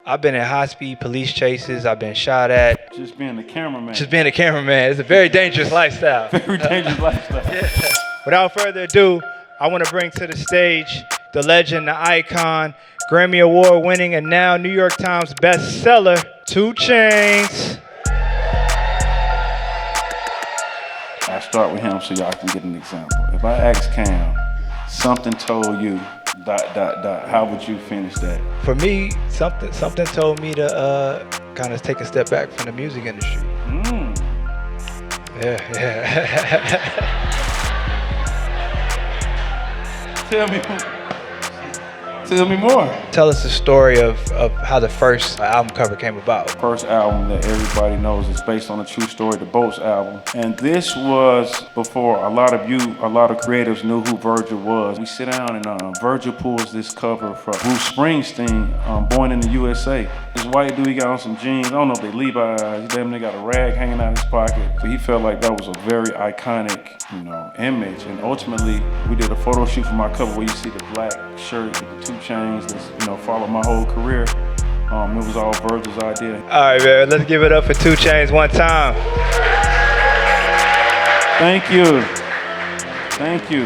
I've been in high-speed police chases. I've been shot at. Just being the cameraman. Just being a cameraman. It's a very dangerous lifestyle. Very dangerous lifestyle. Yeah. Without further ado, I want to bring to the stage the legend, the icon, Grammy Award winning, and now New York Times bestseller, 2 Chainz. I start with him so y'all can get an example. If I ask Cam, something told you, ... how would you finish that? For me, something told me to kind of take a step back from the music industry. Yeah. Tell me more. Tell us the story of how the first album cover came about. First album that everybody knows is based on a true story, the Boats album. And this was before a lot of creatives knew who Virgil was. We sit down and Virgil pulls this cover from Bruce Springsteen, Born in the USA. This white dude, he got on some jeans. I don't know if they Levi's. Damn, they got a rag hanging out of his pocket. But he felt like that was a very iconic, image. And ultimately, we did a photo shoot for my cover where you see the black shirt with the 2 Chainz that's, followed my whole career. It was all Virgil's idea. All right, man, let's give it up for 2 Chainz one time. Thank you. Thank you.